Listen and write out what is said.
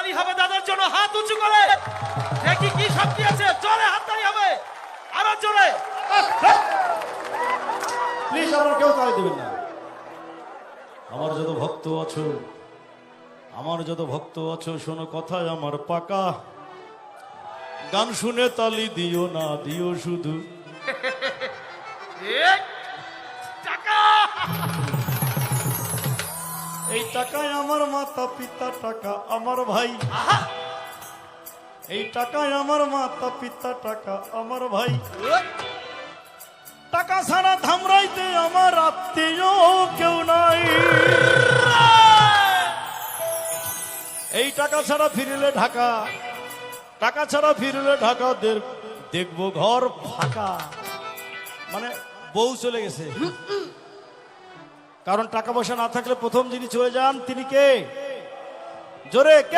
হাততালি হবে দাদার জন্য। হাত উঁচু করে দেখি কি শক্তি আছে। জোরে হাততালি হবে, আরো জোরে। প্লিজ আমার কেউ তালি দেবেন না। আমার যত ভক্ত আছো, আমার যত ভক্ত আছো, শোনো কথায় আমার পাকা। গান শুনে তালি দিও না, দিও শুধু টাকা। এই টাকায় আমার মাতা পিতা, টাকা আমার ভাই। এই টাকায় আমার মাতা পিতা, টাকা আমার ভাই। টাকা ছাড়া ধামরাইতে আমার আত্মীয় কেউ নাই। এই টাকা ছাড়া ফিরলে ঢাকা, টাকা ছাড়া ফিরলে ঢাকা দেখবো ঘর ফাঁকা। মানে বউ চলে গেছে, কারণ টাকা পয়সা না থাকলে প্রথম যিনি চলে যান তিনি কে? জোরে কে?